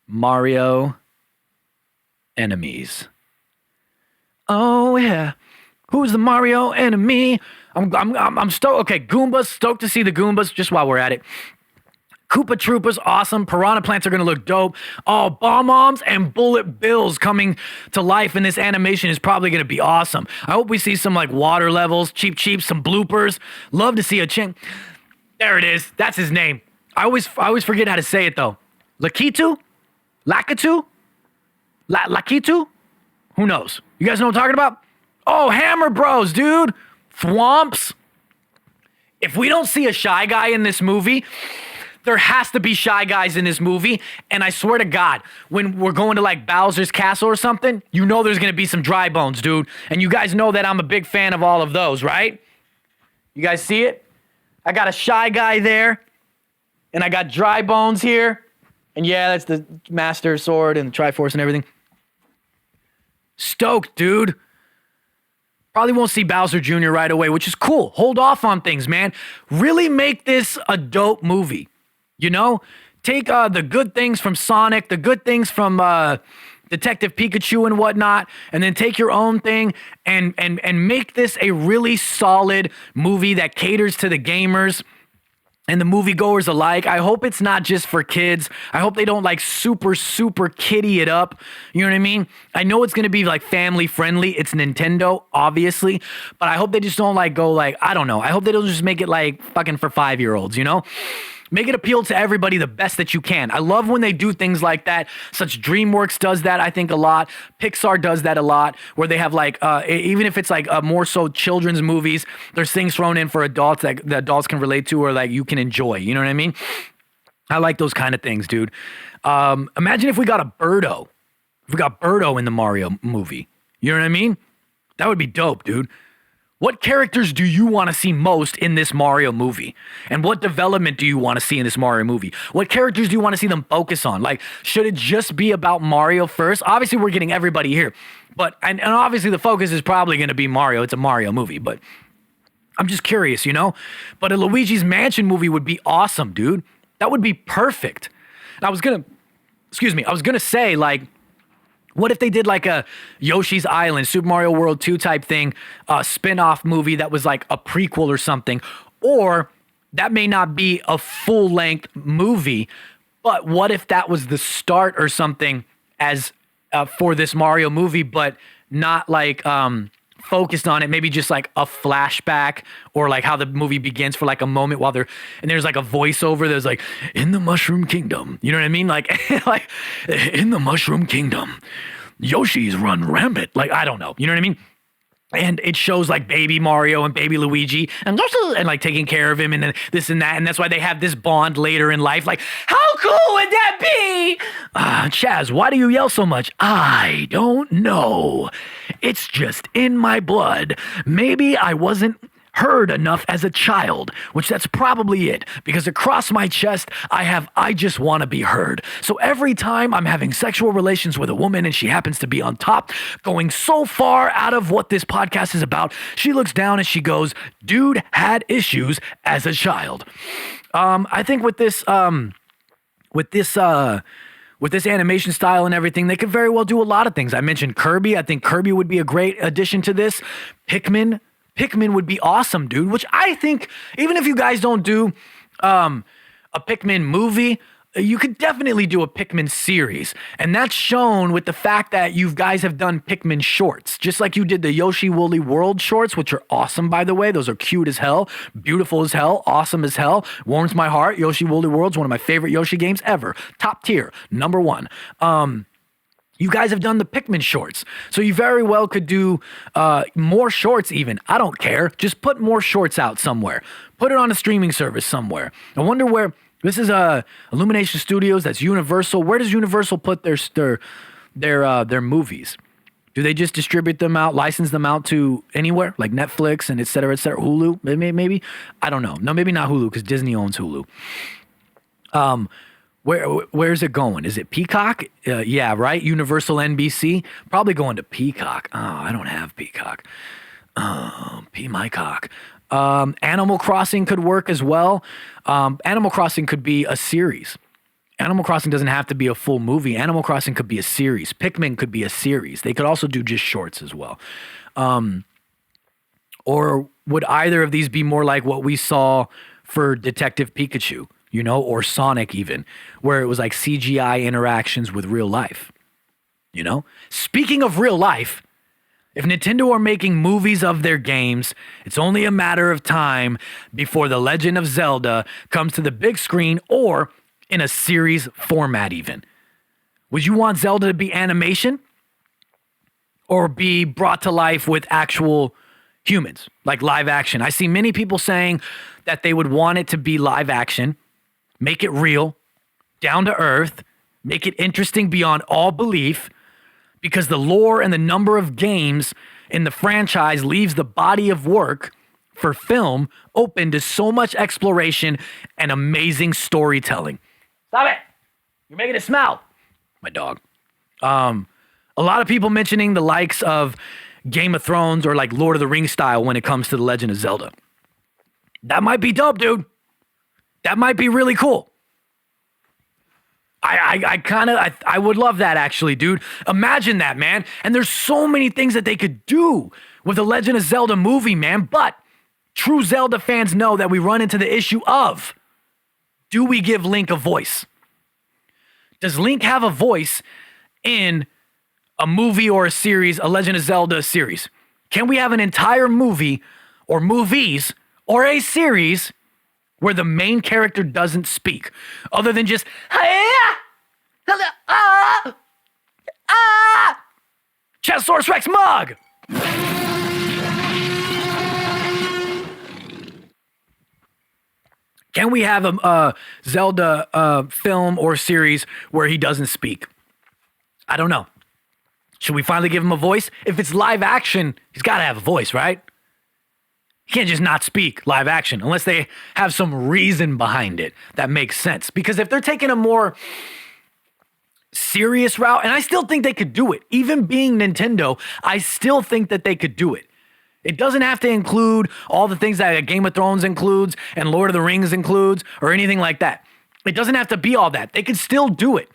S1: Mario enemies. Oh, yeah. Who's the Mario enemy? I'm stoked. Okay, Goombas. Stoked to see the Goombas just while we're at it. Koopa Troopas, awesome. Piranha Plants are going to look dope. Oh, Bomb-Oms and Bullet Bills coming to life in this animation is probably going to be awesome. I hope we see some, like, water levels, Cheep, some bloopers. Love to see a chink. There it is. That's his name. I always forget how to say it, though. Lakitu? Lakitu? Lakitu? Who knows? You guys know what I'm talking about? Oh, Hammer Bros, dude. Thwomps. If we don't see a Shy Guy in this movie, there has to be Shy Guys in this movie, and I swear to God, when we're going to, like, Bowser's Castle or something, you know there's going to be some Dry Bones, dude. And you guys know that I'm a big fan of all of those, right? You guys see it? I got a Shy Guy there, and I got Dry Bones here. And yeah, that's the Master Sword and the Triforce and everything. Stoked, dude. Probably won't see Bowser Jr. right away, which is cool. Hold off on things, man. Really make this a dope movie. You know, take the good things from Sonic, the good things from Detective Pikachu and whatnot, and then take your own thing and make this a really solid movie that caters to the gamers and the moviegoers alike. I hope it's not just for kids. I hope they don't, like, super kiddie it up. You know what I mean? I know it's going to be, like, family friendly. It's Nintendo, obviously. But I hope they just don't, like, go, like, I don't know. I hope they don't just make it, like, fucking for 5-year-olds, you know? Make it appeal to everybody the best that you can. I love when they do things like that. Such DreamWorks does that, I think, a lot. Pixar does that a lot, where they have, like, even if it's, like, more so children's movies, there's things thrown in for adults that the adults can relate to or, like, you can enjoy. You know what I mean? I like those kind of things, dude. Imagine if we got a Birdo. If we got Birdo in the Mario movie. You know what I mean? That would be dope, dude. What characters do you want to see most in this Mario movie? And what development do you want to see in this Mario movie? What characters do you want to see them focus on? Like, should it just be about Mario first? Obviously, we're getting everybody here. But, and obviously the focus is probably going to be Mario. It's a Mario movie, but I'm just curious, you know? But a Luigi's Mansion movie would be awesome, dude. That would be perfect. And I was going to say, like, what if they did like a Yoshi's Island, Super Mario World 2 type thing, a spin-off movie that was like a prequel or something? Or that may not be a full-length movie, but what if that was the start or something as for this Mario movie, but not like focused on it, maybe just like a flashback or like how the movie begins for like a moment while they're, and there's like a voiceover that's like, in the Mushroom Kingdom, you know what I mean? Like, like in the Mushroom Kingdom, Yoshi's run rampant. Like, I don't know, you know what I mean? And it shows like baby Mario and baby Luigi and like taking care of him and then this and that. And that's why they have this bond later in life. Like, how cool would that be? Chaz, why do you yell so much? I don't know. It's just in my blood. Maybe I wasn't heard enough as a child, which that's probably it, because across my chest, I just want to be heard. So every time I'm having sexual relations with a woman and she happens to be on top, going so far out of what this podcast is about, she looks down and she goes, dude had issues as a child. I think with this animation style and everything, they could very well do a lot of things. I mentioned Kirby. I think Kirby would be a great addition to this. Pikmin would be awesome, dude, which I think, even if you guys don't do a Pikmin movie, you could definitely do a Pikmin series. And that's shown with the fact that you guys have done Pikmin shorts, just like you did the Yoshi Woolly World shorts, which are awesome, by the way. Those are cute as hell, beautiful as hell, awesome as hell, warms my heart. Yoshi Woolly World's one of my favorite Yoshi games ever. Top tier, number one. You guys have done the Pikmin shorts, so you very well could do more shorts even. I don't care. Just put more shorts out somewhere. Put it on a streaming service somewhere. I wonder where... This is Illumination Studios. That's Universal. Where does Universal put their movies? Do they just distribute them out, license them out to anywhere, like Netflix and et cetera, Hulu, maybe? I don't know. No, maybe not Hulu, because Disney owns Hulu. Where's it going? Is it Peacock? Yeah, right? Universal NBC? Probably going to Peacock. Oh, I don't have Peacock. Pee my cock. Animal Crossing could work as well. Animal Crossing could be a series. Animal Crossing doesn't have to be a full movie. Animal Crossing could be a series. Pikmin could be a series. They could also do just shorts as well. Or would either of these be more like what we saw for Detective Pikachu, or Sonic even, where it was like CGI interactions with real life, Speaking of real life, if Nintendo are making movies of their games, it's only a matter of time before The Legend of Zelda comes to the big screen or in a series format even. Would you want Zelda to be animation or be brought to life with actual humans, like live action? I see many people saying that they would want it to be live action, make it real, down to earth, make it interesting beyond all belief, because the lore and the number of games in the franchise leaves the body of work for film open to so much exploration and amazing storytelling. Stop it! You're making it smell. My dog. A lot of people mentioning the likes of Game of Thrones or like Lord of the Rings style when it comes to The Legend of Zelda. That might be dope, dude. That might be really cool. I would love that actually, dude. Imagine that, man. And there's so many things that they could do with the Legend of Zelda movie, man. But true Zelda fans know that we run into the issue of, do we give Link a voice? Does Link have a voice in a movie or a series, a Legend of Zelda series? Can we have an entire movie or movies or a series where the main character doesn't speak, other than just Chestosaurus Rex mug? Can we have a Zelda film or series where he doesn't speak? I don't know. Should we finally give him a voice? If it's live action, he's got to have a voice, right? You can't just not speak live action unless they have some reason behind it that makes sense. Because if they're taking a more serious route, and I still think they could do it, even being Nintendo, I still think that they could do it. It doesn't have to include all the things that Game of Thrones includes and Lord of the Rings includes or anything like that. It doesn't have to be all that. They could still do it.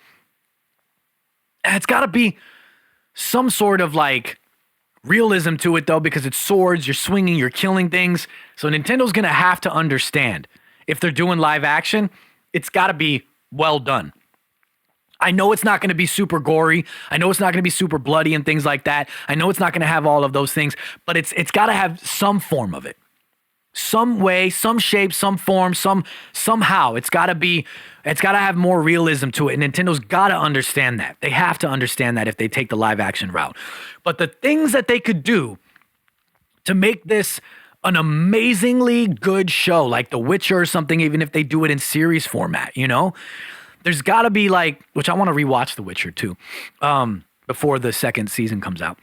S1: And it's got to be some sort of like realism to it though, because it's swords, you're swinging, you're killing things. So Nintendo's going to have to understand if they're doing live action, it's got to be well done. I know it's not going to be super gory. I know it's not going to be super bloody and things like that. I know it's not going to have all of those things, but it's got to have some form of it. Some way, some shape, some form, somehow. It's got to have more realism to it. And Nintendo's got to understand that. They have to understand that if they take the live action route. But the things that they could do to make this an amazingly good show, like The Witcher or something, even if they do it in series format, you know? There's got to be like, which I want to rewatch The Witcher too, before the second season comes out.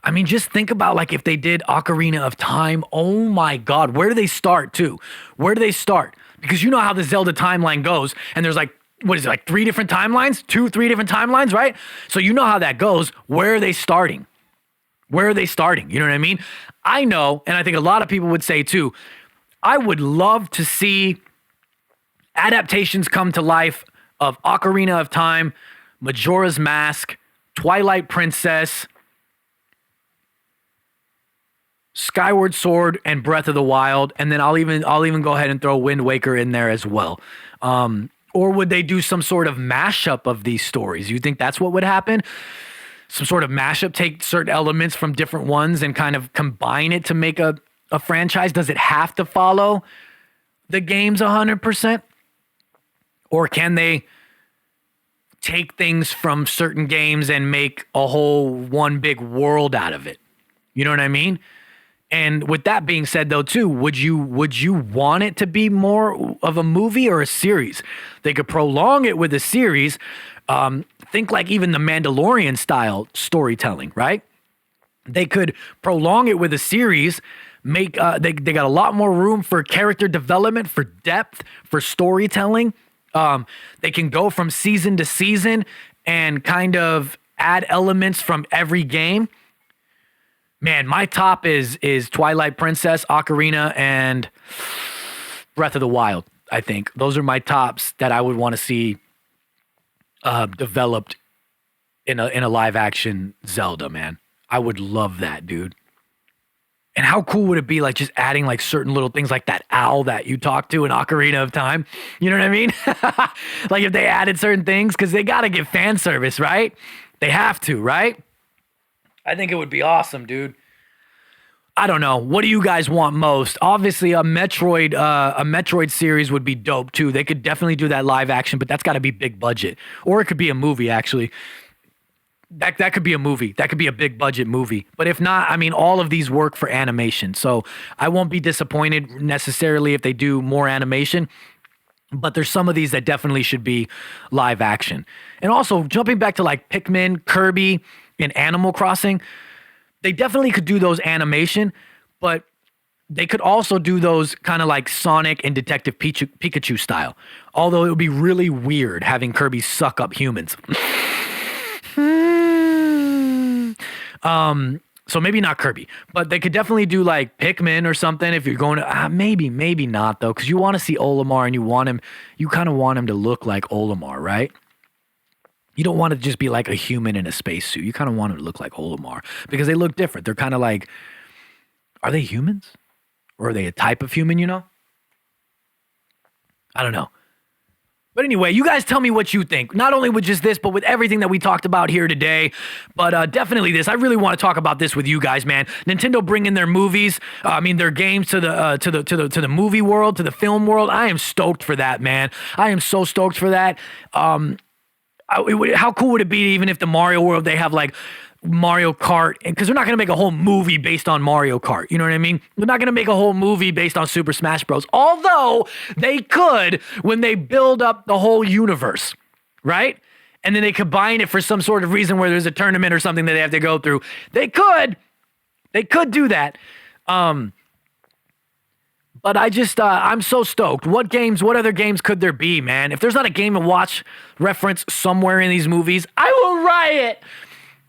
S1: I mean, just think about like if they did Ocarina of Time. Oh my God, where do they start too? Where do they start? Because you know how the Zelda timeline goes, and there's like, what is it, like 3 different timelines? 3 different timelines, right? So you know how that goes. Where are they starting? Where are they starting? You know what I mean? I know, and I think a lot of people would say too, I would love to see adaptations come to life of Ocarina of Time, Majora's Mask, Twilight Princess, Skyward Sword, and Breath of the Wild, and then I'll even go ahead and throw Wind Waker in there as well. Or would they do some sort of mashup of these stories? You think that's what would happen? Some sort of mashup, take certain elements from different ones and kind of combine it to make a franchise? Does it have to follow the games 100%? Or can they take things from certain games and make a whole one big world out of it? You know what I mean? And with that being said, though, too, would you want it to be more of a movie or a series? They could prolong it with a series. Think like even the Mandalorian style storytelling, right? They could prolong it with a series. Make they got a lot more room for character development, for depth, for storytelling. They can go from season to season and kind of add elements from every game. Man, my top is Twilight Princess, Ocarina, and Breath of the Wild, I think. Those are my tops that I would want to see developed in a live action Zelda, man. I would love that, dude. And how cool would it be like just adding like certain little things like that owl that you talk to in Ocarina of Time? You know what I mean? Like if they added certain things, because they got to give fan service, right? They have to, right? I think it would be awesome, dude. I don't know. What do you guys want most? Obviously, a Metroid series would be dope too. They could definitely do that live action, but that's got to be big budget. Or it could be a movie, actually. That could be a movie. That could be a big budget movie. But if not, I mean, all of these work for animation. So I won't be disappointed necessarily if they do more animation. But there's some of these that definitely should be live action. And also, jumping back to like Pikmin, Kirby, and Animal Crossing, they definitely could do those animation, but they could also do those kind of like Sonic and Detective Pikachu style. Although it would be really weird having Kirby suck up humans. So maybe not Kirby, but they could definitely do like Pikmin or something if you're going to, maybe not though, because you want to see Olimar and you kind of want him to look like Olimar, right? You don't want to just be like a human in a spacesuit. You kind of want him to look like Olimar because they look different. They're kind of like, are they humans? Or are they a type of human, you know? I don't know. But anyway, you guys tell me what you think. Not only with just this, but with everything that we talked about here today. But definitely this. I really want to talk about this with you guys, man. Nintendo bringing their movies, their games to the movie world, to the film world. I am stoked for that, man. I am so stoked for that. How cool would it be even if the Mario world, they have like Mario Kart, because they're not going to make a whole movie based on Mario Kart. You know what I mean? They're not going to make a whole movie based on Super Smash Bros. Although they could when they build up the whole universe, right? And then they combine it for some sort of reason where there's a tournament or something that they have to go through. They could do that. But I'm so stoked. What other games could there be, man? If there's not a Game & Watch reference somewhere in these movies, I will riot.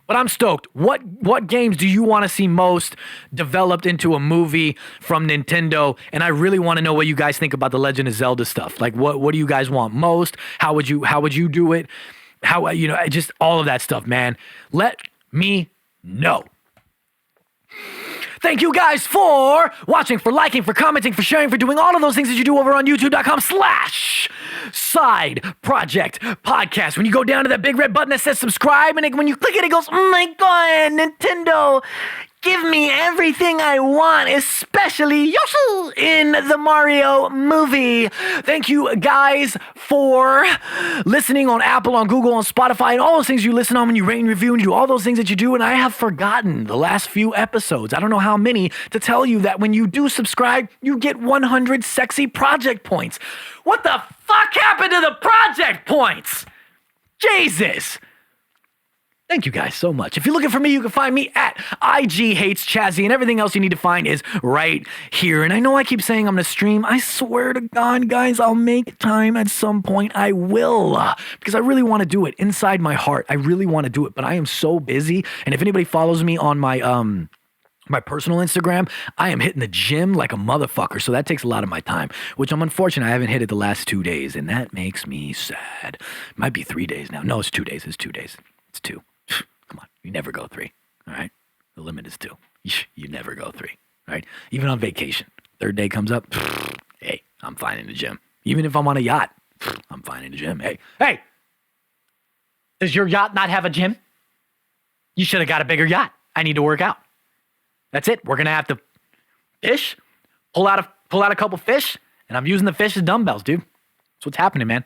S1: But I'm stoked. What games do you want to see most developed into a movie from Nintendo? And I really want to know what you guys think about the Legend of Zelda stuff. Like, what do you guys want most? How would you do it? How, just all of that stuff, man. Let me know. Thank you guys for watching, for liking, for commenting, for sharing, for doing all of those things that you do over on youtube.com/Side Project Podcast. When you go down to that big red button that says subscribe, and when you click it, it goes, oh my God, Nintendo, give me everything I want, especially Yoshi in the Mario movie. Thank you guys for listening on Apple, on Google, on Spotify, and all those things you listen on when you rate and review and do all those things that you do. And I have forgotten the last few episodes. I don't know how many to tell you that when you do subscribe, you get 100 sexy project points. What the fuck happened to the project points? Jesus. Thank you guys so much. If you're looking for me, you can find me at IG Hates Chazzy, and everything else you need to find is right here. And I know I keep saying I'm going to stream. I swear to God, guys, I'll make time at some point. I will, because I really want to do it inside my heart. I really want to do it, but I am so busy. And if anybody follows me on my personal Instagram, I am hitting the gym like a motherfucker. So that takes a lot of my time, which I'm unfortunate I haven't hit it the last 2 days. And that makes me sad. It might be 3 days now. No, it's 2 days. It's 2 days. It's 2. Come on. You never go 3. All right. The limit is 2. You never go 3. All right. Even on vacation, 3rd day comes up. Hey, I'm fine in the gym. Even if I'm on a yacht, I'm fine in the gym. Hey, does your yacht not have a gym? You should have got a bigger yacht. I need to work out. That's it. We're going to have to fish, pull out a couple fish, and I'm using the fish as dumbbells, dude. That's what's happening, man.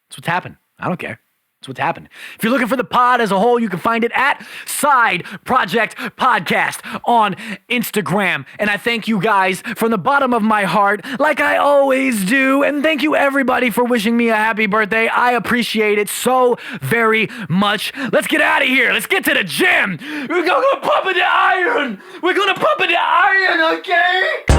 S1: That's what's happening. I don't care. That's what's happening. If you're looking for the pod as a whole, you can find it at Side Project Podcast on Instagram. And I thank you guys from the bottom of my heart, like I always do. And thank you everybody for wishing me a happy birthday. I appreciate it so very much. Let's get out of here. Let's get to the gym. We're gonna pump it to iron. We're gonna pump it to iron, okay?